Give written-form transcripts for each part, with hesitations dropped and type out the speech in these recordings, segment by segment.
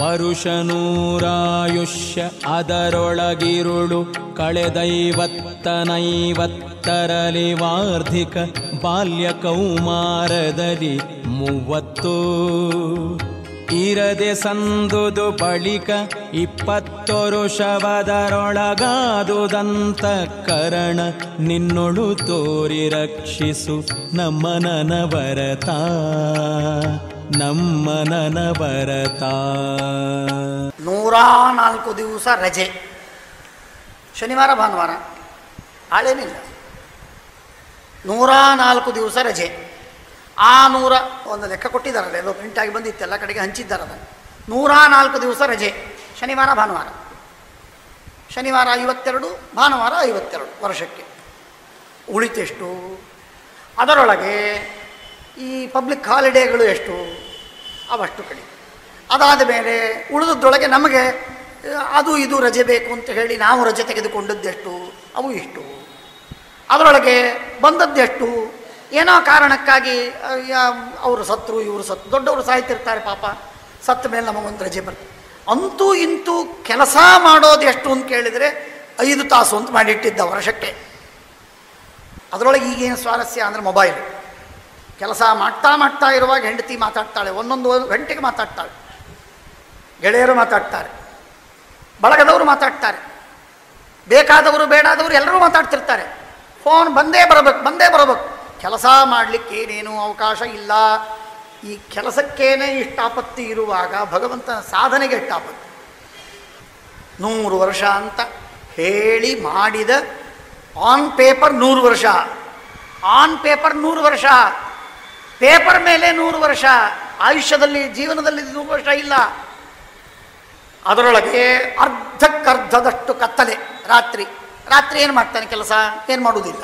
ವರುಷ ನೂರಾಯುಷ್ಯ ಅದರೊಳಗಿರುಳು ಕಳೆದೈವತ್ತನೈವತ್ತರಲಿ ವಾರ್ಧಿಕ ಬಾಲ್ಯ ಕೌಮಾರದಲ್ಲಿ 30 ಇರದೆ ಸಂದುದು ಬಳಿಕ 20 ವರುಷವದರೊಳಗಾದುದಂತ ಕರಣ ನಿನ್ನೊಳು ತೋರಿ ರಕ್ಷಿಸು ನಮ್ಮ ನನವರತ ನಮ್ಮ ನನವರತ. 104 ದಿವಸ ರಜೆ, ಶನಿವಾರ ಭಾನುವಾರ ಹಾಳೇನಿಲ್ಲ. 104 ದಿವಸ ರಜೆ. ಆ ಒಂದು ಲೆಕ್ಕ ಕೊಟ್ಟಿದ್ದಾರಲ್ಲ, ಎಲ್ಲೋ ಪ್ರಿಂಟಾಗಿ ಬಂದಿತ್ತು, ಎಲ್ಲ ಕಡೆಗೆ ಹಂಚಿದ್ದಾರೆ ಅದನ್ನು. 104 ದಿವಸ ರಜೆ, ಶನಿವಾರ ಭಾನುವಾರ. ಶನಿವಾರ 52, ಭಾನುವಾರ 52 ವರ್ಷಕ್ಕೆ. ಉಳಿತೆಷ್ಟು? ಅದರೊಳಗೆ ಈ ಪಬ್ಲಿಕ್ ಹಾಲಿಡೇಗಳು ಎಷ್ಟು ಅವಷ್ಟು ಕಡಿಮೆ. ಅದಾದ ಮೇಲೆ ಉಳಿದದ್ರೊಳಗೆ ನಮಗೆ ಅದು ಇದು ರಜೆ ಬೇಕು ಅಂತ ಹೇಳಿ ನಾವು ರಜೆ ತೆಗೆದುಕೊಂಡದ್ದೆಷ್ಟು, ಅವು ಇಷ್ಟು. ಅದರೊಳಗೆ ಬಂದದ್ದೆಷ್ಟು, ಏನೋ ಕಾರಣಕ್ಕಾಗಿ ಅವರು ಸತ್ರು ಇವರು ಸತ್ತು, ದೊಡ್ಡವರು ಸಾಯ್ತಿರ್ತಾರೆ ಪಾಪ, ಸತ್ತ ಮೇಲೆ ನಮಗೊಂದು ರಜೆ ಬರ್ತದೆ. ಅಂತೂ ಇಂತೂ ಕೆಲಸ ಮಾಡೋದು ಎಷ್ಟು ಅಂತ ಕೇಳಿದರೆ 5 ತಾಸು ಅಂತ ಮಾಡಿಟ್ಟಿದ್ದ ವರ್ಷಕ್ಕೆ. ಅದರೊಳಗೆ ಈಗೇನು ಸ್ವಾರಸ್ಯ ಅಂದರೆ ಮೊಬೈಲ್. ಕೆಲಸ ಮಾಡ್ತಾ ಇರುವಾಗ ಹೆಂಡತಿ ಮಾತಾಡ್ತಾಳೆ, 1 ಗಂಟೆಗೆ ಮಾತಾಡ್ತಾಳೆ, ಗೆಳೆಯರು ಮಾತಾಡ್ತಾರೆ, ಬಳಗದವರು ಮಾತಾಡ್ತಾರೆ, ಬೇಕಾದವರು ಬೇಡಾದವರು ಎಲ್ಲರೂ ಮಾತಾಡ್ತಿರ್ತಾರೆ. ಫೋನ್ ಬಂದೇ ಬರಬೇಕು. ಕೆಲಸ ಮಾಡಲಿಕ್ಕೆ ಏನೇನೂ ಅವಕಾಶ ಇಲ್ಲ. ಈ ಕೆಲಸಕ್ಕೇನೆ ಇಷ್ಟಾಪತ್ತಿ ಇರುವಾಗ ಭಗವಂತನ ಸಾಧನೆಗೆ ಇಷ್ಟಾಪತ್ತಿ. 100 ವರ್ಷ ಅಂತ ಹೇಳಿ ಮಾಡಿದ ಆನ್ ಪೇಪರ್ 100 ವರ್ಷ, ಆನ್ ಪೇಪರ್ 100 ವರ್ಷ, ಪೇಪರ್ ಮೇಲೆ 100 ವರ್ಷ, ಆಯುಷ್ಯದಲ್ಲಿ ಜೀವನದಲ್ಲಿ 100 ವರ್ಷ ಇಲ್ಲ. ಅದರೊಳಗೆ ಅರ್ಧಕ್ಕರ್ಧದಷ್ಟು ಕತ್ತಲೆ. ರಾತ್ರಿ ಏನು ಮಾಡ್ತಾನೆ? ಕೆಲಸ ಏನು ಮಾಡುವುದಿಲ್ಲ.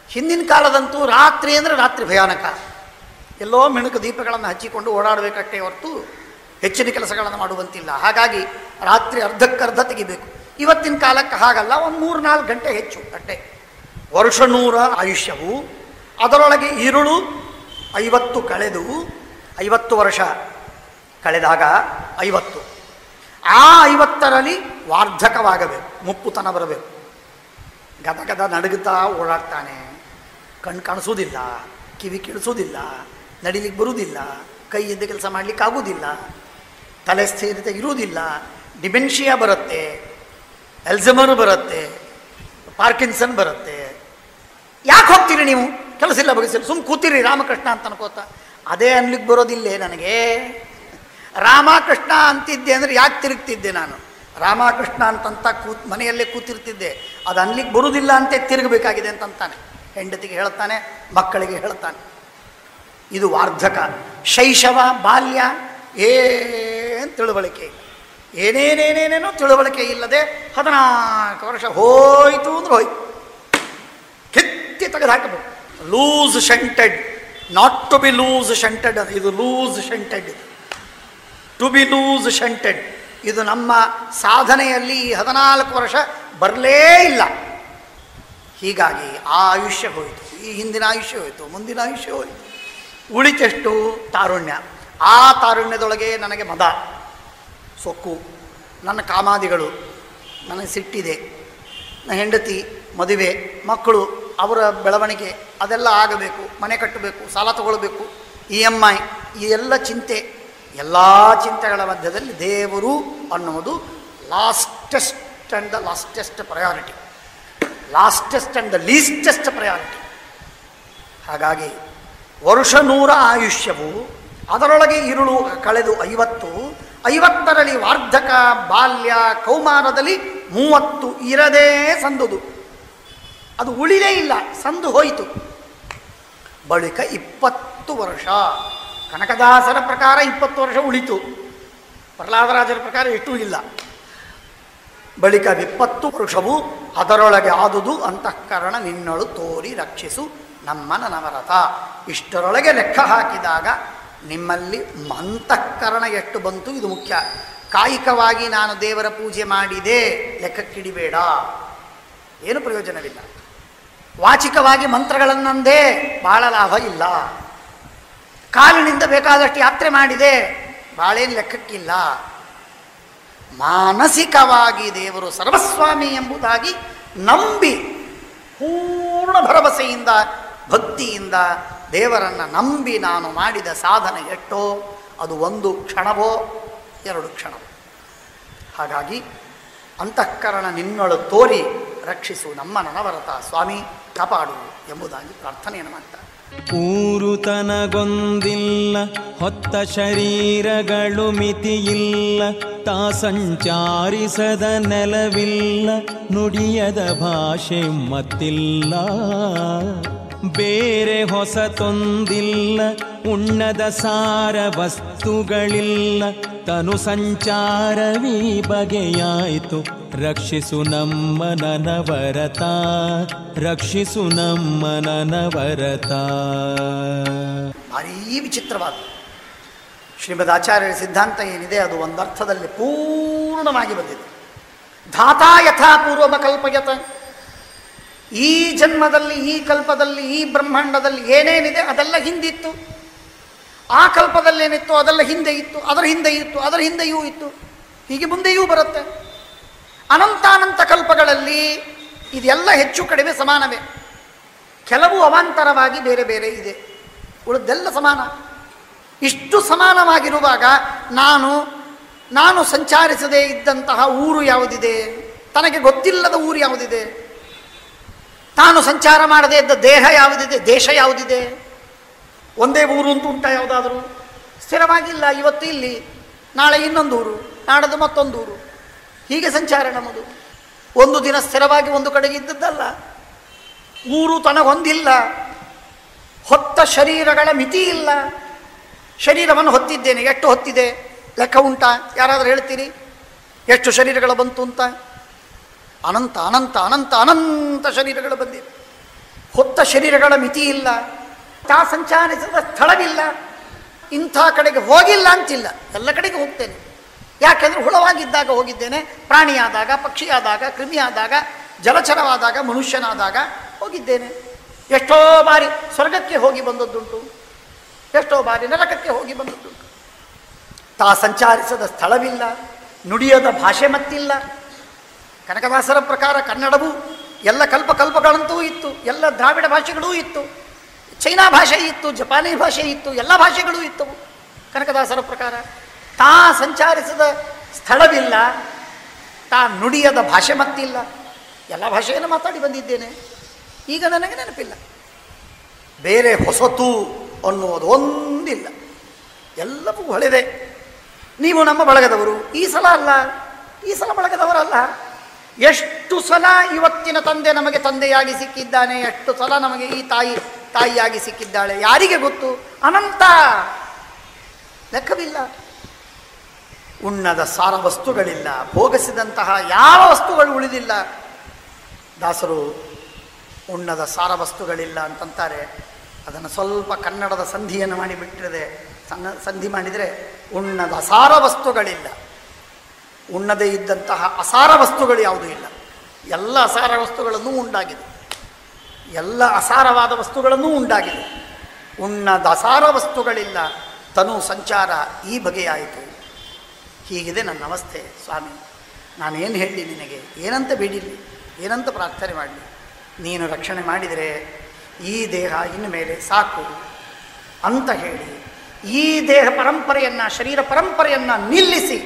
ಹಿಂದಿನ ಕಾಲದಂತೂ ರಾತ್ರಿ ಅಂದರೆ ರಾತ್ರಿ ಭಯಾನಕ. ಎಲ್ಲೋ ಮಿಣುಕು ದೀಪಗಳನ್ನು ಹಚ್ಚಿಕೊಂಡು ಓಡಾಡಬೇಕಷ್ಟೇ ಹೊರತು ಹೆಚ್ಚಿನ ಕೆಲಸಗಳನ್ನು ಮಾಡುವಂತಿಲ್ಲ. ಹಾಗಾಗಿ ರಾತ್ರಿ ಅರ್ಧಕ್ಕರ್ಧ ತೆಗಿಬೇಕು. ಇವತ್ತಿನ ಕಾಲಕ್ಕೆ ಹಾಗಲ್ಲ, ಒಂದು 3-4 ಗಂಟೆ ಹೆಚ್ಚು ಅಷ್ಟೇ. ವರ್ಷ 100 ಆಯುಷ್ಯವು, ಅದರೊಳಗೆ ഇരുಳು 50 ಕಳೆದು 50 ವರ್ಷ ಕಳೆದಾಗ 50, ಆ 50ರಲ್ಲಿ ವಾರ್ಧಕವಾಗಬೇಕು, ಮುಪ್ಪುತನ ಬರಬೇಕು. ಗದ ನಡುಗುತ್ತಾ ಓಡಾಡ್ತಾನೆ, ಕಣ್ಣು ಕಾಣಿಸೋದಿಲ್ಲ, ಕಿವಿ ಕೇಳಿಸೋದಿಲ್ಲ, ನಡಿಲಿಕ್ಕೆ ಬರುವುದಿಲ್ಲ, ಕೈಯಿಂದ ಕೆಲಸ ಮಾಡಲಿಕ್ಕೆ ಆಗೋದಿಲ್ಲ, ತಲೆ ಸ್ಥಿರತೆ ಇರುವುದಿಲ್ಲ, ಡಿಮೆನ್ಷಿಯಾ ಬರುತ್ತೆ, ಎಲ್ಝಮರ್ ಬರುತ್ತೆ, ಪಾರ್ಕಿನ್ಸನ್ ಬರುತ್ತೆ. ಯಾಕೆ ಹೋಗ್ತೀರಿ ನೀವು? ಕೆಲಸ ಇಲ್ಲ ಬಗೆಸಿಲ್ಲ, ಸುಮ್ಮನೆ ಕೂತಿರಿ ರಾಮಕೃಷ್ಣ ಅಂತ ಅನ್ಕೋತ. ಅದೇ ಅನ್ಲಿಕ್ಕೆ ಬರೋದಿಲ್ಲೇ ನನಗೆ. ರಾಮಕೃಷ್ಣ ಅಂತಿದ್ದೆ ಅಂದರೆ ಯಾಕೆ ತಿರುಗ್ತಿದ್ದೆ ನಾನು? ರಾಮಕೃಷ್ಣ ಅಂತಂತ ಮನೆಯಲ್ಲೇ ಕೂತಿರ್ತಿದ್ದೆ. ಅದು ಅನ್ಲಿಕ್ಕೆ ಬರುವುದಿಲ್ಲ ಅಂತೆ ತಿರುಗಬೇಕಾಗಿದೆ ಅಂತಂತಾನೆ. ಹೆಂಡತಿಗೆ ಹೇಳ್ತಾನೆ, ಮಕ್ಕಳಿಗೆ ಹೇಳ್ತಾನೆ. ಇದು ವಾರ್ಧಕ. ಶೈಶವ, ಬಾಲ್ಯ ಏನು ತಿಳುವಳಿಕೆ ಇಲ್ಲ, ಏನೇನೇನೇನೇನೋ ತಿಳುವಳಿಕೆ ಇಲ್ಲದೆ 14 ವರ್ಷ ಹೋಯ್ತು ಅಂದ್ರೆ ಹೋಯ್ತು, ಕಿತ್ತಿ ತೆಗೆದು ಹಾಕಬೇಕು. Loose shunted, not to be loose shunted. ಇದು loose shunted, to be loose shunted. ಇದು ನಮ್ಮ ಸಾಧನೆಯಲ್ಲಿ 14 ವರ್ಷ ಬರಲೇ ಇಲ್ಲ. ಹೀಗಾಗಿ ಆ ಆಯುಷ್ಯ ಹೋಯಿತು, ಈ ಹಿಂದಿನ ಆಯುಷ್ಯ ಹೋಯಿತು, ಮುಂದಿನ ಆಯುಷ್ಯ ಹೋಯಿತು. ಉಳಿತೆಷ್ಟು? ತಾರುಣ್ಯ. ಆ ತಾರುಣ್ಯದೊಳಗೆ ನನಗೆ ಮದ, ಸೊಕ್ಕು, ನನ್ನ ಕಾಮಾದಿಗಳು, ನನಗೆ ಸಿಟ್ಟಿದೆ, ನನ್ನ ಹೆಂಡತಿ, ಮದುವೆ, ಮಕ್ಕಳು, ಅವರ ಬೆಳವಣಿಗೆ, ಅದೆಲ್ಲ ಆಗಬೇಕು, ಮನೆ ಕಟ್ಟಬೇಕು, ಸಾಲ ತಗೊಳ್ಬೇಕು, EMI, ಈ ಎಲ್ಲ ಚಿಂತೆ. ಎಲ್ಲ ಚಿಂತೆಗಳ ಮಧ್ಯದಲ್ಲಿ ದೇವರು ಅನ್ನುವುದು lastest and the lastest priority, lastest and the leastest priority. ಹಾಗಾಗಿ ವರ್ಷ 100 ಆಯುಷ್ಯವು, ಅದರೊಳಗೆ ഇരുಳು ಕಳೆದು 50, 50ರಲ್ಲಿ ವಾರ್ಧಕ, ಬಾಲ್ಯ, ಕೌಮಾರದಲ್ಲಿ 30 ಇರದೇ ಸಂದುದು. ಅದು ಉಳಿಲೇ ಇಲ್ಲ, ಸಂದು ಹೋಯಿತು. ಬಳಿಕ 20 ವರ್ಷ. ಕನಕದಾಸರ ಪ್ರಕಾರ 20 ವರ್ಷ ಉಳಿತು, ಪ್ರಹ್ಲಾದರಾಜರ ಪ್ರಕಾರ ಎಷ್ಟು ಇಲ್ಲ. ಬಳಿಕ 20 ವರ್ಷವು ಅದರೊಳಗೆ ಆದುದು ಅಂತಃಕರಣ ನಿನ್ನಳು ತೋರಿ ರಕ್ಷಿಸು ನಮ್ಮ ನನವರತ. ಇಷ್ಟರೊಳಗೆ ಲೆಕ್ಕ ಹಾಕಿದಾಗ ನಿಮ್ಮಲ್ಲಿ ಅಂತಃಕರಣ ಎಷ್ಟು ಬಂತು ಇದು ಮುಖ್ಯ. ಕಾಯಿಕವಾಗಿ ನಾನು ದೇವರ ಪೂಜೆ ಮಾಡಿದೆ ಲೆಕ್ಕಕ್ಕಿಡಿಬೇಡ, ಏನು ಪ್ರಯೋಜನವಿಲ್ಲ. ವಾಚಿಕವಾಗಿ ಮಂತ್ರಗಳನ್ನಂದೇ ಭಾಳ ಲಾಭ ಇಲ್ಲ. ಕಾಲಿನಿಂದ ಬೇಕಾದಷ್ಟು ಯಾತ್ರೆ ಮಾಡಿದೆ, ಭಾಳೇನು ಲೆಕ್ಕಕ್ಕಿಲ್ಲ. ಮಾನಸಿಕವಾಗಿ ದೇವರು ಸರ್ವಸ್ವಾಮಿ ಎಂಬುದಾಗಿ ನಂಬಿ ಪೂರ್ಣ ಭರವಸೆಯಿಂದ ಭಕ್ತಿಯಿಂದ ದೇವರನ್ನು ನಂಬಿ ನಾನು ಮಾಡಿದ ಸಾಧನೆ ಎಷ್ಟೋ ಅದು 1 ಕ್ಷಣವೋ 2 ಕ್ಷಣವೋ. ಹಾಗಾಗಿ ಅಂತಃಕರಣ ನಿನ್ನೊಳು ತೋರಿ ರಕ್ಷಿಸು ನಮ್ಮ ನನವರತ ಸ್ವಾಮಿ ಕಾಪಾಡು ಎಂಬುದಾಗಿ ಪ್ರಾರ್ಥನೆಯನ್ನು ಮಾಡ್ತಾರೆ. ಊರುತನಗೊಂದಿಲ್ಲ ಹೊತ್ತ ಶರೀರಗಳು ಮಿತಿಯಿಲ್ಲ, ತಾ ಸಂಚಾರಿಸದ ನೆಲವಿಲ್ಲ, ನುಡಿಯದ ಭಾಷೆ ಮತ್ತಿಲ್ಲ, ಬೇರೆ ಹೊಸತೊಂದಿಲ್ಲ, ಉಣ್ಣದ ಸಾರ ವಸ್ತುಗಳಿಲ್ಲ, ತನು ಸಂಚಾರವೀ ಬಗೆಯಾಯಿತು, ರಕ್ಷಿಸು ನಮ್ಮ ನನವರತ, ರಕ್ಷಿಸು ನಮ್ಮ ನನವರತ. ಭಾರೀ ವಿಚಿತ್ರವಾದ ಶ್ರೀಮದ್ ಆಚಾರ್ಯರ ಸಿದ್ಧಾಂತ ಏನಿದೆ ಅದು ಒಂದರ್ಥದಲ್ಲಿ ಪೂರ್ಣವಾಗಿ ಬಂದಿದೆ. ಧಾತಾ ಯಥಾ ಪೂರ್ವಮ ಕಲ್ಪಯತ, ಈ ಜನ್ಮದಲ್ಲಿ ಈ ಕಲ್ಪದಲ್ಲಿ ಈ ಬ್ರಹ್ಮಾಂಡದಲ್ಲಿ ಏನೇನಿದೆ ಅದೆಲ್ಲ ಹಿಂದಿತ್ತು, ಆ ಕಲ್ಪದಲ್ಲೇನಿತ್ತು ಅದೆಲ್ಲ ಹಿಂದೆ ಇತ್ತು, ಅದರ ಹಿಂದೆ ಇತ್ತು, ಅದರ ಹಿಂದೆಯೂ ಇತ್ತು, ಹೀಗೆ ಮುಂದೆಯೂ ಬರುತ್ತೆ. ಅನಂತಾನಂತ ಕಲ್ಪಗಳಲ್ಲಿ ಇದೆಲ್ಲ ಹೆಚ್ಚು ಕಡಿಮೆ ಸಮಾನವೇ, ಕೆಲವು ಅವಾಂತರವಾಗಿ ಬೇರೆ ಬೇರೆ ಇದೆ, ಉಳಿದೆಲ್ಲ ಸಮಾನ. ಇಷ್ಟು ಸಮಾನವಾಗಿರುವಾಗ ನಾನು ಸಂಚರಿಸದೇ ಇದ್ದಂತಹ ಊರು ಯಾವುದಿದೆ, ತನಗೆ ಗೊತ್ತಿಲ್ಲದ ಊರು ಯಾವುದಿದೆ, ತಾನು ಸಂಚಾರ ಮಾಡದೇ ಇದ್ದ ದೇಹ ಯಾವುದಿದೆ, ದೇಶ ಯಾವುದಿದೆ, ಒಂದೇ ಊರು ಅಂತ ಉಂಟ ಯಾವುದಾದರೂ? ಸ್ಥಿರವಾಗಿಲ್ಲ. ಇವತ್ತು ಇಲ್ಲಿ, ನಾಳೆ ಇನ್ನೊಂದು ಊರು, ನಾಡದು ಮತ್ತೊಂದು ಊರು, ಹೀಗೆ ಸಂಚಾರ ನಮ್ಮದು. ಒಂದು ದಿನ ಸ್ಥಿರವಾಗಿ ಒಂದು ಕಡೆಗೆ ಇದ್ದದ್ದಲ್ಲ. ಊರು ತನಗೊಂದಿಲ್ಲ, ಹೊತ್ತ ಶರೀರಗಳ ಮಿತಿ ಇಲ್ಲ. ಶರೀರವನ್ನು ಹೊತ್ತಿದ್ದೇನೆ, ಎಷ್ಟು ಹೊತ್ತಿದೆ ಲೆಕ್ಕ ಉಂಟಾ? ಯಾರಾದರೂ ಹೇಳ್ತೀರಿ ಎಷ್ಟು ಶರೀರಗಳು ಬಂತು ಅಂತ? ಅನಂತ ಅನಂತ ಅನಂತ ಅನಂತ ಶರೀರಗಳು ಬಂದಿವೆ. ಹೊತ್ತ ಶರೀರಗಳ ಮಿತಿ ಇಲ್ಲ, ತಾ ಸಂಚರಿಸಿದ ಸ್ಥಳವಿಲ್ಲ. ಇಂಥ ಕಡೆಗೆ ಹೋಗಿಲ್ಲ ಅಂತಿಲ್ಲ, ಎಲ್ಲ ಕಡೆಗೆ ಹೋಗ್ತೇನೆ. ಯಾಕೆಂದರೆ ಹುಳವಾಗಿದ್ದಾಗ ಹೋಗಿದ್ದೇನೆ, ಪ್ರಾಣಿಯಾದಾಗ, ಪಕ್ಷಿಯಾದಾಗ, ಕ್ರಿಮಿಯಾದಾಗ, ಜಲಚರವಾದಾಗ, ಮನುಷ್ಯನಾದಾಗ ಹೋಗಿದ್ದೇನೆ. ಎಷ್ಟೋ ಬಾರಿ ಸ್ವರ್ಗಕ್ಕೆ ಹೋಗಿ ಬಂದದ್ದುಂಟು, ಎಷ್ಟೋ ಬಾರಿ ನರಕಕ್ಕೆ ಹೋಗಿ ಬಂದದ್ದುಂಟು. ತಾ ಸಂಚರಿಸದ ಸ್ಥಳವಿಲ್ಲ, ನುಡಿಯದ ಭಾಷೆ ಮತ್ತಿಲ್ಲ. ಕನಕದಾಸರ ಪ್ರಕಾರ ಕನ್ನಡವೂ ಎಲ್ಲ ಕಲ್ಪಗಳಂತೂ ಇತ್ತು, ಎಲ್ಲ ದ್ರಾವಿಡ ಭಾಷೆಗಳೂ ಇತ್ತು, ಚೈನಾ ಭಾಷೆ ಇತ್ತು, ಜಪಾನೀಸ್ ಭಾಷೆ ಇತ್ತು, ಎಲ್ಲ ಭಾಷೆಗಳೂ ಇದ್ದವು ಕನಕದಾಸರ ಪ್ರಕಾರ. ತಾ ಸಂಚರಿಸದ ಸ್ಥಳವಿಲ್ಲ, ತಾ ನುಡಿಯದ ಭಾಷೆ ಮತ್ತಿಲ್ಲ. ಎಲ್ಲ ಭಾಷೆಯನ್ನು ಮಾತಾಡಿ ಬಂದಿದ್ದೇನೆ, ಈಗ ನನಗೆ ನೆನಪಿಲ್ಲ. ಬೇರೆ ಹೊಸತು ಅನ್ನುವುದು ಒಂದಿಲ್ಲ, ಎಲ್ಲವೂ ಹಳೆದೆ. ನೀವು ನಮ್ಮ ಬಳಗದವರು, ಈ ಸಲ ಅಲ್ಲ, ಈ ಸಲ ಬಳಗದವರಲ್ಲ. ಎಷ್ಟು ಸಲ ಇವತ್ತಿನ ತಂದೆ ನಮಗೆ ತಂದೆಯಾಗಿ ಸಿಕ್ಕಿದ್ದಾನೆ, ಎಷ್ಟು ಸಲ ನಮಗೆ ಈ ತಾಯಿಯಾಗಿ ಸಿಕ್ಕಿದ್ದಾಳೆ, ಯಾರಿಗೆ ಗೊತ್ತು? ಅನಂತ, ಲೆಕ್ಕವಿಲ್ಲ. ಉಣ್ಣದ ಸಾರ ವಸ್ತುಗಳಿಲ್ಲ, ಭೋಗಿಸಿದಂತಹ ಯಾವ ವಸ್ತುಗಳು ಉಳಿದಿಲ್ಲ. ದಾಸರು ಉಣ್ಣದ ಸಾರ ವಸ್ತುಗಳಿಲ್ಲ ಅಂತಂತಾರೆ. ಅದನ್ನು ಸ್ವಲ್ಪ ಕನ್ನಡದ ಸಂಧಿಯನ್ನು ಮಾಡಿಬಿಟ್ಟಿದೆ, ಸಂಧಿ ಮಾಡಿದರೆ ಉಣ್ಣದ ಅಸಾರ ವಸ್ತುಗಳಿಲ್ಲ. ಉಣ್ಣದೇ ಇದ್ದಂತಹ ಅಸಾರ ವಸ್ತುಗಳು ಯಾವುದೂ ಇಲ್ಲ. ಎಲ್ಲ ಅಸಾರ ವಸ್ತುಗಳನ್ನು ಉಂಟಾಗಿದೆ, ಎಲ್ಲ ಅಸಾರವಾದ ವಸ್ತುಗಳನ್ನೂ ಉಂಟಾಗಿದೆ. ಉಣ್ಣದ ಅಸಾರ ವಸ್ತುಗಳಿಲ್ಲ, ತನು ಸಂಚಾರ ಈ ಬಗೆಯಾಯಿತು. ಹೀಗಿದೆ ನನ್ನ ಅವಸ್ಥೆ ಸ್ವಾಮಿ. ನಾನೇನು ಹೇಳಲಿ ನಿನಗೆ, ಏನಂತ ಬೇಡಿರಲಿ, ಏನಂತ ಪ್ರಾರ್ಥನೆ ಮಾಡಲಿ? ನೀನು ರಕ್ಷಣೆ ಮಾಡಿದರೆ ಈ ದೇಹ ಇನ್ನು ಮೇಲೆ ಸಾಕು ಅಂತ ಹೇಳಿ ಈ ದೇಹ ಪರಂಪರೆಯನ್ನು, ಶರೀರ ಪರಂಪರೆಯನ್ನು ನಿಲ್ಲಿಸಿ,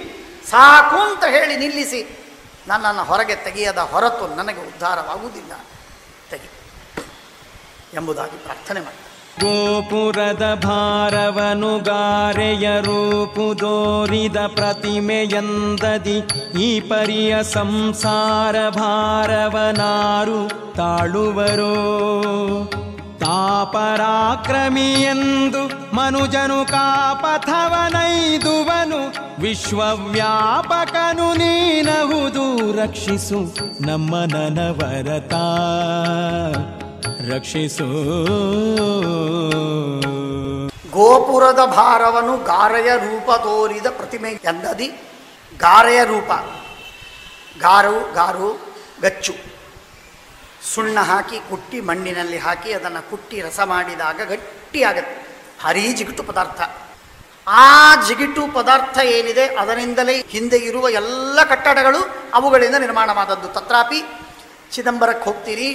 ಸಾಕು ಅಂತ ಹೇಳಿ ನಿಲ್ಲಿಸಿ ನನ್ನನ್ನು ಹೊರಗೆ ತೆಗೆಯದ ಹೊರತು ನನಗೆ ಉದ್ಧಾರವಾಗುವುದಿಲ್ಲ, ತೆಗೆ ಎಂಬುದಾಗಿ ಪ್ರಾರ್ಥನೆ ಮಾಡಿ. ಗೋಪುರದ ಭಾರವನು ಗಾರೆಯ ರೂಪುದೋರಿದ ಪ್ರತಿಮೆಯಂದದಿ ಈ ಪರಿಯ ಸಂಸಾರ ಭಾರವನಾರು ತಾಳುವರೋ? ತಾಪರಾಕ್ರಮಿಯೆಂದು ಮನುಜನು ಕಾಪಥವನೈದುವನು, ವಿಶ್ವವ್ಯಾಪಕನು ನೀನಹುದು, ರಕ್ಷಿಸು ನಮ್ಮ ನನವರತ, ರಕ್ಷಿಸು. ಗೋಪುರದ ಭಾರವನ್ನು ಗಾರೆಯ ರೂಪ ತೋರಿದ ಪ್ರತಿಮೆ ಎಂದದಿ. ಗಾರೆಯ ರೂಪ, ಗಾರು ಗಚ್ಚು, ಸುಣ್ಣ ಹಾಕಿ ಕುಟ್ಟಿ ಮಣ್ಣಿನಲ್ಲಿ ಹಾಕಿ ಅದನ್ನು ಕುಟ್ಟಿ ರಸ ಮಾಡಿದಾಗ ಗಟ್ಟಿಯಾಗತ್ತೆ, ಭಾರೀ ಜಿಗುಟು ಪದಾರ್ಥ. ಆ ಜಿಗಿಟು ಪದಾರ್ಥ ಏನಿದೆ ಅದರಿಂದಲೇ ಹಿಂದೆ ಇರುವ ಎಲ್ಲ ಕಟ್ಟಡಗಳು ಅವುಗಳಿಂದ ನಿರ್ಮಾಣವಾದದ್ದು. ತತ್ರಾಪಿ ಚಿದಂಬರಕ್ಕೆ ಹೋಗ್ತೀರಿ,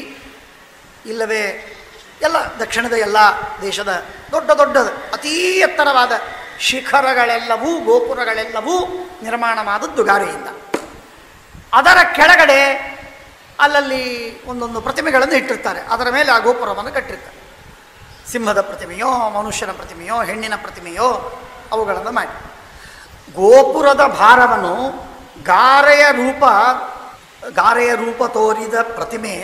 ಇಲ್ಲವೇ ಎಲ್ಲ ದಕ್ಷಿಣದ ಎಲ್ಲ ದೇಶದ ದೊಡ್ಡ ದೊಡ್ಡ ಅತೀ ಎತ್ತರವಾದ ಶಿಖರಗಳೆಲ್ಲವೂ ಗೋಪುರಗಳೆಲ್ಲವೂ ನಿರ್ಮಾಣವಾದದ್ದು ಗಾರೆಯಿಂದ. ಅದರ ಕೆಳಗಡೆ ಅಲ್ಲಲ್ಲಿ ಒಂದೊಂದು ಪ್ರತಿಮೆಗಳನ್ನು ಇಟ್ಟಿರ್ತಾರೆ, ಅದರ ಮೇಲೆ ಆ ಗೋಪುರವನ್ನು ಕಟ್ಟಿರ್ತಾರೆ. ಸಿಂಹದ ಪ್ರತಿಮೆಯೋ, ಮನುಷ್ಯನ ಪ್ರತಿಮೆಯೋ, ಹೆಣ್ಣಿನ ಪ್ರತಿಮೆಯೋ ಅವುಗಳನ್ನು ಮಾಡಿ ಗೋಪುರದ ಭಾರವನ್ನು ಗಾರೆಯ ರೂಪ ತೋರಿದ ಪ್ರತಿಮೆ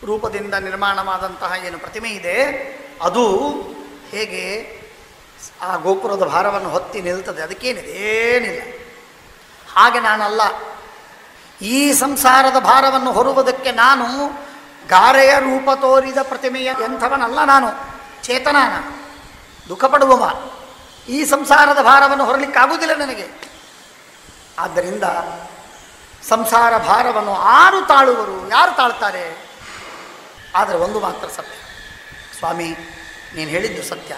ರೂಪದಿಂದ ನಿರ್ಮಾಣವಾದಂತಹ ಏನು ಪ್ರತಿಮೆ ಇದೆ ಅದು ಹೇಗೆ ಆ ಗೋಪುರದ ಭಾರವನ್ನು ಹೊತ್ತಿ ನಿಲ್ತದೆ, ಅದಕ್ಕೇನಿದೆ, ಏನಿಲ್ಲ. ಹಾಗೆ ನಾನಲ್ಲ. ಈ ಸಂಸಾರದ ಭಾರವನ್ನು ಹೊರುವುದಕ್ಕೆ ನಾನು ಗಾರೆಯ ರೂಪ ತೋರಿದ ಪ್ರತಿಮೆಯ ಎಂಥವನಲ್ಲ, ನಾನು ಚೇತನಾನ, ದುಃಖ ಪಡುವವ. ಈ ಸಂಸಾರದ ಭಾರವನ್ನು ಹೊರಲಿಕ್ಕಾಗುವುದಿಲ್ಲ ನನಗೆ. ಆದ್ದರಿಂದ ಸಂಸಾರ ಭಾರವನ್ನು ಯಾರು ತಾಳುವರು, ಯಾರು ತಾಳ್ತಾರೆ? ಆದರೆ ಒಂದು ಮಾತ್ರ ಸತ್ಯ, ಸ್ವಾಮಿ ನೀನು ಹೇಳಿದ್ದು ಸತ್ಯ.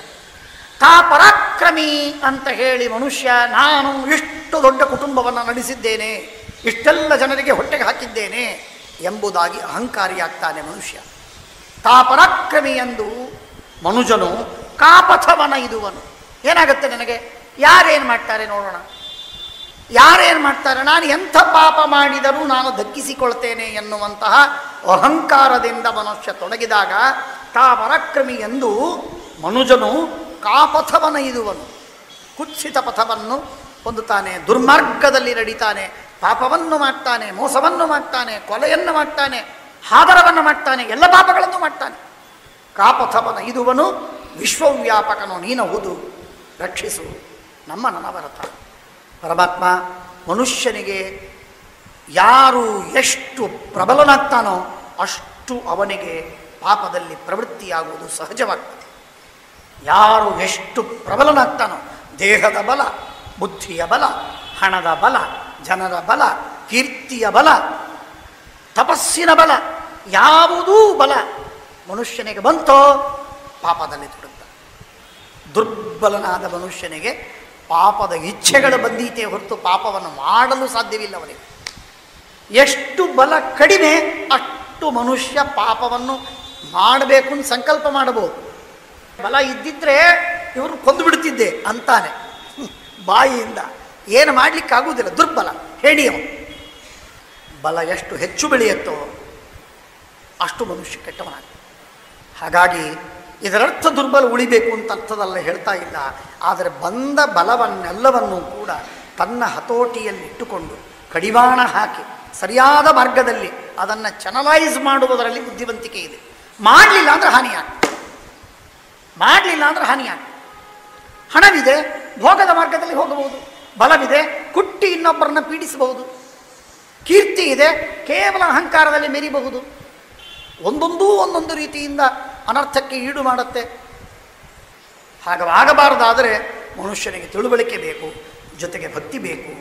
ತಾ ಪರಾಕ್ರಮಿ ಅಂತ ಹೇಳಿ ಮನುಷ್ಯ ನಾನು ಇಷ್ಟು ದೊಡ್ಡ ಕುಟುಂಬವನ್ನು ನಡೆಸಿದ್ದೇನೆ, ಇಷ್ಟೆಲ್ಲ ಜನರಿಗೆ ಹೊಟ್ಟೆಗೆ ಹಾಕಿದ್ದೇನೆ ಎಂಬುದಾಗಿ ಅಹಂಕಾರಿಯಾಗ್ತಾನೆ ಮನುಷ್ಯ. ತಾ ಪರಾಕ್ರಮಿ ಎಂದು ಮನುಜನು ಕಾಪಥವನ ಇದುವನು. ಏನಾಗುತ್ತೆ ನನಗೆ? ಯಾರೇನು ಮಾಡ್ತಾರೆ ನೋಡೋಣ, ಯಾರೇನು ಮಾಡ್ತಾರೆ, ನಾನು ಎಂಥ ಪಾಪ ಮಾಡಿದರೂ ನಾನು ದಕ್ಕಿಸಿಕೊಳ್ತೇನೆ ಎನ್ನುವಂತಹ ಅಹಂಕಾರದಿಂದ ಮನುಷ್ಯ ತೊಡಗಿದಾಗ ತಾ ಪರಾಕ್ರಮಿ ಎಂದು ಮನುಜನು ಕಾಪಥವನ ಇದುವನು. ಕುತ್ಸಿತ ಪಥವನ್ನು ಹೊಂದುತ್ತಾನೆ, ದುರ್ಮಾರ್ಗದಲ್ಲಿ ನಡೀತಾನೆ, ಪಾಪವನ್ನು ಮಾಡ್ತಾನೆ, ಮೋಸವನ್ನು ಮಾಡ್ತಾನೆ, ಕೊಲೆಯನ್ನು ಮಾಡ್ತಾನೆ, ಹಾದರವನ್ನು ಮಾಡ್ತಾನೆ, ಎಲ್ಲ ಪಾಪಗಳನ್ನು ಮಾಡ್ತಾನೆ. ಕಾಪಥವನ ಇದುವನು ವಿಶ್ವವ್ಯಾಪಕನು ನೀನಹುದು, ರಕ್ಷಿಸು ನಮ್ಮ ನನವರತ. ಪರಮಾತ್ಮ ಮನುಷ್ಯನಿಗೆ ಯಾರು ಎಷ್ಟು ಪ್ರಬಲನಾಗ್ತಾನೋ ಅಷ್ಟು ಅವನಿಗೆ ಪಾಪದಲ್ಲಿ ಪ್ರವೃತ್ತಿಯಾಗುವುದು ಸಹಜವಾಗ್ತದೆ. ಯಾರು ಎಷ್ಟು ಪ್ರಬಲನಾಗ್ತಾನೋ, ದೇಹದ ಬಲ, ಬುದ್ಧಿಯ ಬಲ, ಹಣದ ಬಲ, ಜನರ ಬಲ, ಕೀರ್ತಿಯ ಬಲ, ತಪಸ್ಸಿನ ಬಲ, ಯಾವುದೂ ಬಲ ಮನುಷ್ಯನಿಗೆ ಬಂತೋ ಪಾಪದಲ್ಲಿ ತೊಡಗ್ತಾನೆ. ದುರ್ಬಲನಾದ ಮನುಷ್ಯನಿಗೆ ಪಾಪದ ಇಚ್ಛೆಗಳು ಬಂದೀತೆ ಹೊರತು ಪಾಪವನ್ನು ಮಾಡಲು ಸಾಧ್ಯವಿಲ್ಲ ಅವನಿಗೆ. ಎಷ್ಟು ಬಲ ಕಡಿಮೆ ಅಷ್ಟು ಮನುಷ್ಯ ಪಾಪವನ್ನು ಮಾಡಬೇಕು ಅಂತ ಸಂಕಲ್ಪ ಮಾಡಬಹುದು. ಬಲ ಇದ್ದಿದ್ರೆ ಇವರು ಕೊಂದು ಬಿಡುತ್ತಿದ್ದೆ ಅಂತಾನೆ ಬಾಯಿಯಿಂದ. ಏನು ಮಾಡಲಿಕ್ಕಾಗುವುದಿಲ್ಲ, ದುರ್ಬಲ ಹೇಡಿಯವನು. ಬಲ ಎಷ್ಟು ಹೆಚ್ಚು ಬೆಳೆಯುತ್ತೋ ಅಷ್ಟು ಮನುಷ್ಯ ಕೆಟ್ಟವನಾಗ್ತಾನೆ. ಹಾಗಾಗಿ ಇದರರ್ಥ ದುರ್ಬಲ ಉಳಿಬೇಕು ಅಂತ ಅರ್ಥದಲ್ಲ ಹೇಳ್ತಾ ಇಲ್ಲ. ಆದರೆ ಬಂದ ಬಲವನ್ನೆಲ್ಲವನ್ನೂ ಕೂಡ ತನ್ನ ಹತೋಟಿಯಲ್ಲಿಟ್ಟುಕೊಂಡು ಕಡಿವಾಣ ಹಾಕಿ ಸರಿಯಾದ ಮಾರ್ಗದಲ್ಲಿ ಅದನ್ನು ಚಾನಲೈಸ್ ಮಾಡುವುದರಲ್ಲಿ ಬುದ್ಧಿವಂತಿಕೆ ಇದೆ. ಮಾಡಲಿಲ್ಲ ಅಂದರೆ ಹಾನಿಯಾಗ್ತದೆ, ಮಾಡಲಿಲ್ಲ ಅಂದರೆ ಹಾನಿಯಾಗ್ತದೆ. ಹಣವಿದೆ, ಭೋಗದ ಮಾರ್ಗದಲ್ಲಿ ಹೋಗಬಹುದು. ಬಲವಿದೆ, ಕುಟ್ಟಿ ಇನ್ನೊಬ್ಬರನ್ನ ಪೀಡಿಸಬಹುದು. ಕೀರ್ತಿ ಇದೆ, ಕೇವಲ ಅಹಂಕಾರದಲ್ಲಿ ಮೆರಿಬಹುದು. ಒಂದೊಂದು ರೀತಿಯಿಂದ ಅನರ್ಥಕ್ಕೆ ಈಡು ಮಾಡುತ್ತೆ. ಹಾಗಾಗಬಾರದಾದರೆ ಮನುಷ್ಯನಿಗೆ ತಿಳುವಳಿಕೆ ಬೇಕು, ಜೊತೆಗೆ ಭಕ್ತಿ ಬೇಕು.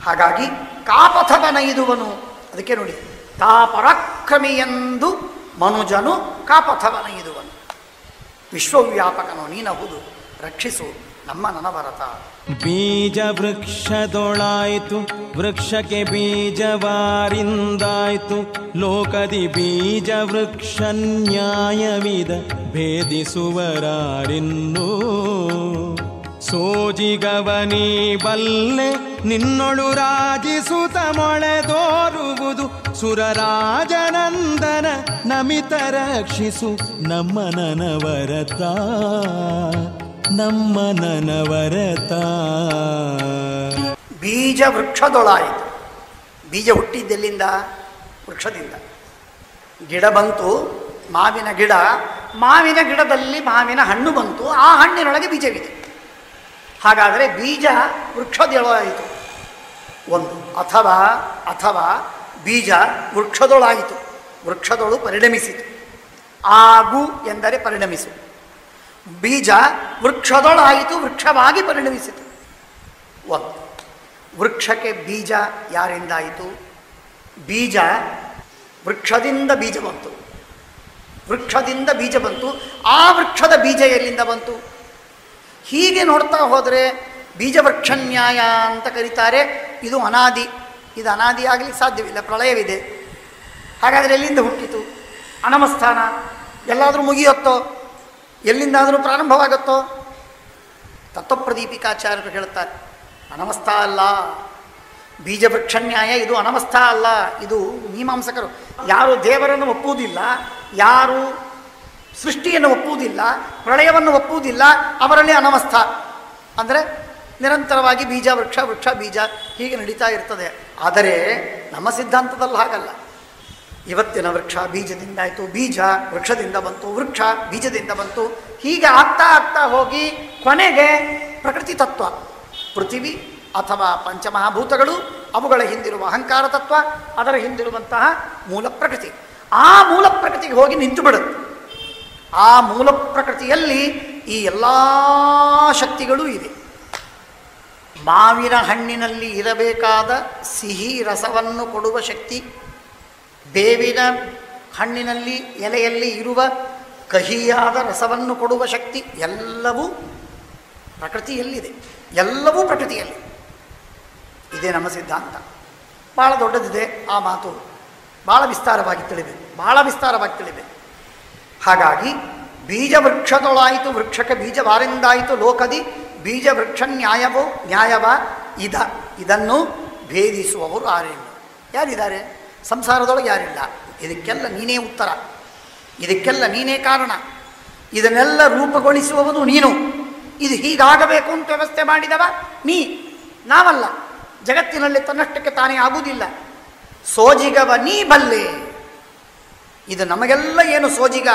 ಹಾಗಾಗಿ ಕಾಪಥವನ ಇದುವನು. ಅದಕ್ಕೆ ನೋಡಿ, ತಾ ಪರಾಕ್ರಮಿ ಎಂದು ಮನುಜನು ಕಾಪಥವನ ಇದುವನು, ವಿಶ್ವವ್ಯಾಪಕನು ನೀನಹುದು, ರಕ್ಷಿಸು ನಮ್ಮ ನನವರತ. ಬೀಜ ವೃಕ್ಷದೊಳಾಯ್ತು, ವೃಕ್ಷಕ್ಕೆ ಬೀಜವಾರಿಂದಾಯ್ತು, ಲೋಕದಿ ಬೀಜ ವೃಕ್ಷ ನ್ಯಾಯವಿದ ಭೇದಿಸುವರಾರಿನ್ನೂ. ಸೋಜಿಗವನಿ ಬಲ್ಲೆ ನಿನ್ನೊಳು ರಾಜಿಸುತ್ತ ಮೊಳೆದೋರುವುದು, ಸುರರಾಜನಂದನ ನಮಿತ ರಕ್ಷಿಸು ನಮ್ಮ ನನವರತ, ನಮ್ಮ ನನವರತ. ಬೀಜ ವೃಕ್ಷದೊಳಾಯಿತು. ಬೀಜ ಹುಟ್ಟಿದ್ದೆಲ್ಲಿಂದ? ವೃಕ್ಷದಿಂದ. ಗಿಡ ಬಂತು, ಮಾವಿನ ಗಿಡ. ಮಾವಿನ ಗಿಡದಲ್ಲಿ ಮಾವಿನ ಹಣ್ಣು ಬಂತು, ಆ ಹಣ್ಣಿನೊಳಗೆ ಬೀಜವಿದೆ. ಹಾಗಾದರೆ ಬೀಜ ವೃಕ್ಷದೊಳಾಯಿತು ಒಂದು. ಅಥವಾ ಬೀಜ ವೃಕ್ಷದೊಳಾಯಿತು, ವೃಕ್ಷದೊಳು ಪರಿಣಮಿಸಿತು. ಆಗು ಎಂದರೆ ಪರಿಣಮಿಸು. ಬೀಜ ವೃಕ್ಷದೊಳಾಯಿತು, ವೃಕ್ಷವಾಗಿ ಪರಿಣಮಿಸಿತು. ಒಂದು. ವೃಕ್ಷಕ್ಕೆ ಬೀಜ ಯಾರಿಂದಾಯಿತು? ಬೀಜ ವೃಕ್ಷದಿಂದ ಬೀಜ ಬಂತು, ವೃಕ್ಷದಿಂದ ಬೀಜ ಬಂತು. ಆ ವೃಕ್ಷದ ಬೀಜ ಎಲ್ಲಿಂದ ಬಂತು? ಹೀಗೆ ನೋಡ್ತಾ ಹೋದರೆ ಬೀಜವೃಕ್ಷ ನ್ಯಾಯ ಅಂತ ಕರೀತಾರೆ. ಇದು ಅನಾದಿ. ಇದು ಅನಾದಿ ಆಗಲಿಕ್ಕೆ ಸಾಧ್ಯವಿಲ್ಲ, ಪ್ರಳಯವಿದೆ. ಹಾಗಾದರೆ ಎಲ್ಲಿಂದ ಹುಟ್ಟಿತು? ಅನಮಸ್ಥಾನ ಎಲ್ಲಾದರೂ ಮುಗಿಯುತ್ತೋ? ಎಲ್ಲಿಂದಾದರೂ ಪ್ರಾರಂಭವಾಗುತ್ತೋ? ತತ್ವಪ್ರದೀಪಿಕಾಚಾರ್ಯರು ಹೇಳುತ್ತಾರೆ, ಅನಮಸ್ಥ ಅಲ್ಲ, ಬೀಜವೃಕ್ಷ ನ್ಯಾಯ ಇದು ಅನಮಸ್ಥ ಅಲ್ಲ. ಇದು ಮೀಮಾಂಸಕರು ಯಾರು ದೇವರನ್ನು ಒಪ್ಪುವುದಿಲ್ಲ, ಯಾರು ಸೃಷ್ಟಿಯನ್ನು ಒಪ್ಪುವುದಿಲ್ಲ, ಪ್ರಳಯವನ್ನು ಒಪ್ಪುವುದಿಲ್ಲ, ಅವರಲ್ಲಿ ಅನಮಸ್ಥ. ಅಂದರೆ ನಿರಂತರವಾಗಿ ಬೀಜ ವೃಕ್ಷ, ವೃಕ್ಷ ಬೀಜ ಹೀಗೆ ನಡೀತಾ ಇರ್ತದೆ. ಆದರೆ ನಮ್ಮ ಸಿದ್ಧಾಂತದಲ್ಲಿ ಹಾಗಲ್ಲ. ಇವತ್ತಿನ ವೃಕ್ಷ ಬೀಜದಿಂದಾಯಿತು, ಬೀಜ ವೃಕ್ಷದಿಂದ ಬಂತು, ವೃಕ್ಷ ಬೀಜದಿಂದ ಬಂತು, ಹೀಗೆ ಆಗ್ತಾ ಆಗ್ತಾ ಹೋಗಿ ಕೊನೆಗೆ ಪ್ರಕೃತಿ ತತ್ವ, ಪೃಥಿವಿ ಅಥವಾ ಪಂಚಮಹಾಭೂತಗಳು, ಅವುಗಳ ಹಿಂದಿರುವ ಅಹಂಕಾರ ತತ್ವ, ಅದರ ಹಿಂದಿರುವಂತಹ ಮೂಲ ಪ್ರಕೃತಿ, ಆ ಮೂಲ ಪ್ರಕೃತಿಗೆ ಹೋಗಿ ನಿಂತು ಬಿಡುತ್ತೆ. ಆ ಮೂಲ ಪ್ರಕೃತಿಯಲ್ಲಿ ಈ ಎಲ್ಲ ಶಕ್ತಿಗಳೂ ಇದೆ. ಮಾವಿನ ಹಣ್ಣಿನಲ್ಲಿ ಇರಬೇಕಾದ ಸಿಹಿ ರಸವನ್ನು ಕೊಡುವ ಶಕ್ತಿ, ಬೇವಿನ ಹಣ್ಣಿನಲ್ಲಿ ಎಲೆಯಲ್ಲಿ ಇರುವ ಕಹಿಯಾದ ರಸವನ್ನು ಕೊಡುವ ಶಕ್ತಿ ಎಲ್ಲವೂ ಪ್ರಕೃತಿಯಲ್ಲಿದೆ. ಎಲ್ಲವೂ ಪ್ರಕೃತಿಯಲ್ಲಿ ಇದೇ ನಮ್ಮ ಸಿದ್ಧಾಂತ. ಭಾಳ ದೊಡ್ಡದಿದೆ ಆ ಮಾತು, ಭಾಳ ವಿಸ್ತಾರವಾಗಿ ತಿಳಿದೆ. ಹಾಗಾಗಿ ಬೀಜ ವೃಕ್ಷದೊಳಾಯಿತು, ವೃಕ್ಷಕ್ಕೆ ಬೀಜವಾರಿಂದಾಯಿತು ಲೋಕದಿ, ಬೀಜ ವೃಕ್ಷ ನ್ಯಾಯವ ಇದನ್ನು ಭೇದಿಸುವವರು ಯಾರಿದ್ದಾರೆ? ಸಂಸಾರದೊಳಗೆ ಯಾರಿಲ್ಲ. ಇದಕ್ಕೆಲ್ಲ ನೀನೇ ಉತ್ತರ, ಇದಕ್ಕೆಲ್ಲ ನೀನೇ ಕಾರಣ, ಇದನ್ನೆಲ್ಲ ರೂಪುಗೊಳಿಸುವವನು ನೀನು. ಇದು ಹೀಗಾಗಬೇಕು ಅಂತ ವ್ಯವಸ್ಥೆ ಮಾಡಿದವ ನಾವಲ್ಲ. ಜಗತ್ತಿನಲ್ಲಿ ತನ್ನಷ್ಟಕ್ಕೆ ತಾನೇ ಆಗುವುದಿಲ್ಲ. ಸೋಜಿಗವ ನೀ ಬಲ್ಲೆ. ಇದು ನಮಗೆಲ್ಲ ಏನು ಸೋಜಿಗ,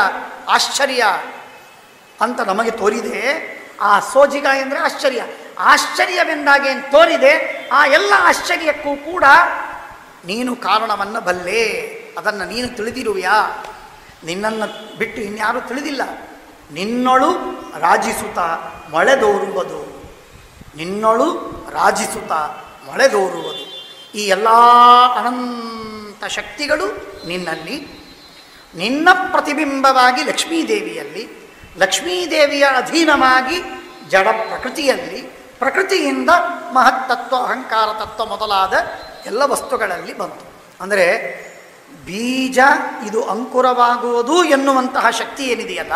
ಆಶ್ಚರ್ಯ ಅಂತ ನಮಗೆ ತೋರಿದೆ. ಆ ಸೋಜಿಗ ಎಂದರೆ ಆಶ್ಚರ್ಯ, ಆಶ್ಚರ್ಯವೆಂದಾಗೇನು ತೋರಿದೆ, ಆ ಎಲ್ಲ ಆಶ್ಚರ್ಯಕ್ಕೂ ಕೂಡ ನೀನು ಕಾರಣವನ್ನು ಬಲ್ಲೆ, ಅದನ್ನು ನೀನು ತಿಳಿದಿರುವೆಯಾ? ನಿನ್ನನ್ನು ಬಿಟ್ಟು ಇನ್ಯಾರೂ ತಿಳಿದಿಲ್ಲ. ನಿನ್ನೊಳು ರಾಜಿಸುತ್ತ ಮೊಳೆದೋರುವುದು, ನಿನ್ನೊಳು ರಾಜಿಸುತ್ತ ಮೊಳೆದೋರುವುದು. ಈ ಎಲ್ಲ ಅನಂತ ಶಕ್ತಿಗಳು ನಿನ್ನಲ್ಲಿ, ನಿನ್ನ ಪ್ರತಿಬಿಂಬವಾಗಿ ಲಕ್ಷ್ಮೀದೇವಿಯಲ್ಲಿ, ಲಕ್ಷ್ಮೀದೇವಿಯ ಅಧೀನವಾಗಿ ಜಡ ಪ್ರಕೃತಿಯಲ್ಲಿ, ಪ್ರಕೃತಿಯಿಂದ ಮಹತ್ತತ್ವ ಅಹಂಕಾರ ತತ್ವ ಮೊದಲಾದ ಎಲ್ಲ ವಸ್ತುಗಳಲ್ಲಿ ಬಂತು. ಅಂದರೆ ಬೀಜ ಇದು ಅಂಕುರವಾಗುವುದು ಎನ್ನುವಂತಹ ಶಕ್ತಿ ಏನಿದೆಯಲ್ಲ,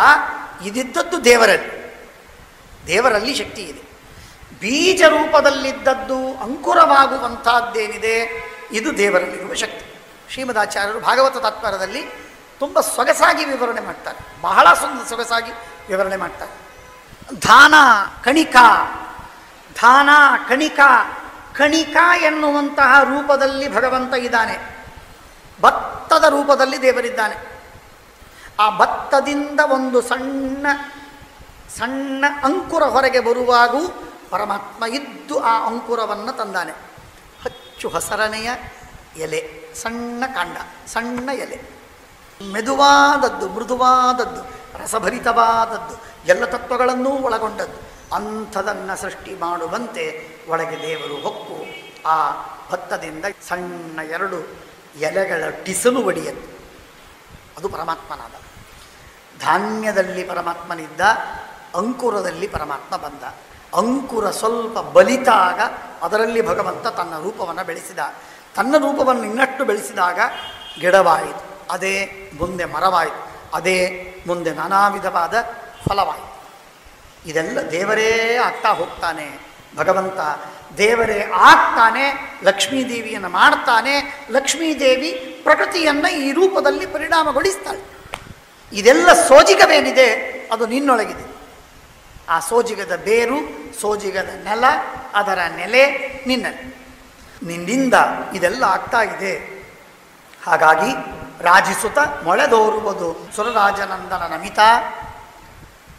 ಇದಿದ್ದದ್ದು ದೇವರಲ್ಲಿ ಶಕ್ತಿ ಇದೆ. ಬೀಜ ರೂಪದಲ್ಲಿದ್ದದ್ದು ಅಂಕುರವಾಗುವಂಥದ್ದೇನಿದೆ, ಇದು ದೇವರಲ್ಲಿರುವ ಶಕ್ತಿ. ಶ್ರೀಮದಾಚಾರ್ಯರು ಭಾಗವತ ತಾತ್ಪರ್ಯದಲ್ಲಿ ತುಂಬ ಸೊಗಸಾಗಿ ವಿವರಣೆ ಮಾಡ್ತಾರೆ, ಬಹಳ ಸೊಗಸಾಗಿ ವಿವರಣೆ ಮಾಡ್ತಾರೆ. ಧಾನ ಕಣಿಕ ಎನ್ನುವಂತಹ ರೂಪದಲ್ಲಿ ಭಗವಂತ ಇದ್ದಾನೆ, ಭತ್ತದ ರೂಪದಲ್ಲಿ ದೇವರಿದ್ದಾನೆ. ಆ ಭತ್ತದಿಂದ ಒಂದು ಸಣ್ಣ ಸಣ್ಣ ಅಂಕುರ ಹೊರಗೆ ಬರುವಾಗೂ ಪರಮಾತ್ಮ ಇದ್ದು ಆ ಅಂಕುರವನ್ನು ತಂದಾನೆ. ಹಚ್ಚು ಹಸರನೆಯ ಎಲೆ, ಸಣ್ಣ ಕಾಂಡ, ಸಣ್ಣ ಎಲೆ, ಮೆದುವಾದದ್ದು, ಮೃದುವಾದದ್ದು, ರಸಭರಿತವಾದದ್ದು, ಎಲ್ಲ ತತ್ವಗಳನ್ನೂ ಒಳಗೊಂಡದ್ದು. ಅಂಥದನ್ನು ಸೃಷ್ಟಿ ಮಾಡುವಂತೆ ಒಳಗೆ ದೇವರು ಹೊಕ್ಕು ಆ ಭತ್ತದಿಂದ ಸಣ್ಣ ಎರಡು ಎಲೆಗಳ ಟಿಸಲು ಒಡೆಯದ್ದು. ಅದು ಪರಮಾತ್ಮನಾದ. ಧಾನ್ಯದಲ್ಲಿ ಪರಮಾತ್ಮನಿದ್ದ, ಅಂಕುರದಲ್ಲಿ ಪರಮಾತ್ಮ ಬಂದ. ಅಂಕುರ ಸ್ವಲ್ಪ ಬಲಿತಾಗ ಅದರಲ್ಲಿ ಭಗವಂತ ತನ್ನ ರೂಪವನ್ನು ಬೆಳೆಸಿದ. ತನ್ನ ರೂಪವನ್ನು ಇನ್ನಷ್ಟು ಬೆಳೆಸಿದಾಗ ಗಿಡವಾಯಿತು, ಅದೇ ಮುಂದೆ ಮರವಾಯಿತು, ಅದೇ ಮುಂದೆ ನಾನಾ ವಿಧವಾದ ಫಲವಾಯಿತು. ಇದೆಲ್ಲ ದೇವರೇ ಆಗ್ತಾ ಹೋಗ್ತಾನೆ. ಭಗವಂತ ದೇವರೇ ಆಗ್ತಾನೆ, ಲಕ್ಷ್ಮೀದೇವಿಯನ್ನು ಮಾಡ್ತಾನೆ. ಲಕ್ಷ್ಮೀದೇವಿ ಪ್ರಕೃತಿಯನ್ನು ಈ ರೂಪದಲ್ಲಿ ಪರಿಣಾಮಗೊಳಿಸ್ತಾಳೆ. ಇದೆಲ್ಲ ಸೋಜಿಗವೇನಿದೆ ಅದು ನಿನ್ನೊಳಗಿದೆ. ಆ ಸೋಜಿಗದ ಬೇರು, ಸೋಜಿಗದ ನೆಲ, ಅದರ ನೆಲೆ ನಿನ್ನಲ್ಲಿ. ನಿನ್ನಿಂದ ಇದೆಲ್ಲ ಆಗ್ತಾ ಇದೆ. ಹಾಗಾಗಿ ರಾಜಿಸುತ್ತ ಮೊಳೆದೋರುವುದು ಸುರರಾಜನಂದನ ನಮಿತ.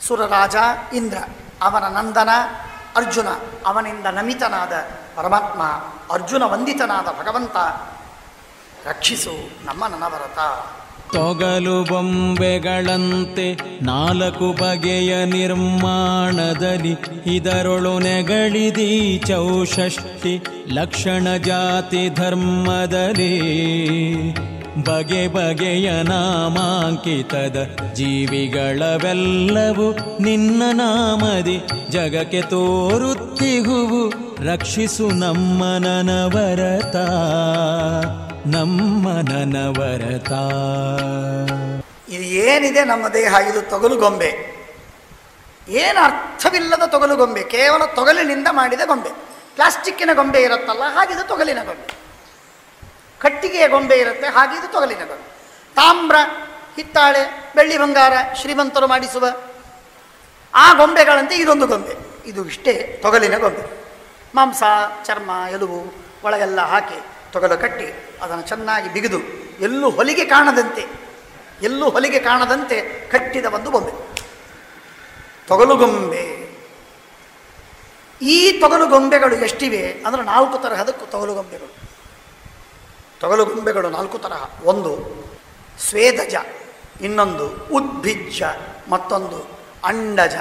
ಸುರರಾಜ ಇಂದ್ರ, ಅವನ ನಂದನ ಅರ್ಜುನ, ಅವನಿಂದ ನಮಿತನಾದ ಪರಮಾತ್ಮ, ಅರ್ಜುನ ವಂದಿತನಾದ ಭಗವಂತ, ರಕ್ಷಿಸು ನಮ್ಮ ನನವರತ. ತೊಗಲು ಬೊಂಬೆಗಳಂತೆ 4 ಬಗೆಯ ನಿರ್ಮಾಣದಲ್ಲಿ ಇದರೊಳು ನೆಗಳಿದೀ ಚೌಷಷ್ಟಿ ಲಕ್ಷಣ ಜಾತಿ ಧರ್ಮದಲ್ಲಿ. ಬಗೆ ಬಗೆಯ ನಾಮಾಂಕಿತದ ಜೀವಿಗಳವೆಲ್ಲವೂ ನಿನ್ನ ನಾಮದಿ ಜಗಕ್ಕೆ ತೋರುತ್ತಿಹುವು. ರಕ್ಷಿಸು ನಮ್ಮ ನನವರತ, ನಮ್ಮ ನನವರತ. ಇದು ಏನಿದೆ ನಮ್ಮ ದೇಹ, ಇದು ತೊಗಲುಗೊಂಬೆ. ಏನು ಅರ್ಥವಿಲ್ಲದ ತೊಗಲುಗೊಂಬೆ, ಕೇವಲ ತೊಗಲಿನಿಂದ ಮಾಡಿದ ಗೊಂಬೆ. ಪ್ಲಾಸ್ಟಿಕ್ಕಿನ ಗೊಂಬೆ ಇರುತ್ತಲ್ಲ, ಹಾಗಿದು ತೊಗಲಿನ ಗೊಂಬೆ. ಕಟ್ಟಿಗೆಯ ಗೊಂಬೆ ಇರುತ್ತೆ, ಹಾಗಿದು ತೊಗಲಿನ ಗೊಂಬೆ. ತಾಮ್ರ, ಹಿತ್ತಾಳೆ, ಬೆಳ್ಳಿ, ಬಂಗಾರ ಶ್ರೀಮಂತರು ಮಾಡಿಸುವ ಆ ಗೊಂಬೆಗಳಂತೆ ಇದೊಂದು ಗೊಂಬೆ. ಇದು ಇಷ್ಟೇ ತೊಗಲಿನ ಗೊಂಬೆ. ಮಾಂಸ, ಚರ್ಮ, ಎಲುಬು ಒಳಗೆಲ್ಲ ಹಾಕಿ ತೊಗಲು ಕಟ್ಟಿ ಅದನ್ನು ಚೆನ್ನಾಗಿ ಬಿಗಿದು ಎಲ್ಲೂ ಹೊಲಿಗೆ ಕಾಣದಂತೆ ಕಟ್ಟಿದ ಒಂದು ಗೊಂಬೆ ತೊಗಲುಗೊಂಬೆ. ಈ ತೊಗಲುಗೊಂಬೆಗಳು ಎಷ್ಟಿವೆ ಅಂದರೆ 4 ತರಹದ ತೊಗಲುಗೊಂಬೆಗಳು. 4 ತರಹ. ಒಂದು ಸ್ವೇದಜ, ಇನ್ನೊಂದು ಉದ್ಭಿಜ್ಜ, ಮತ್ತೊಂದು ಅಂಡಜ.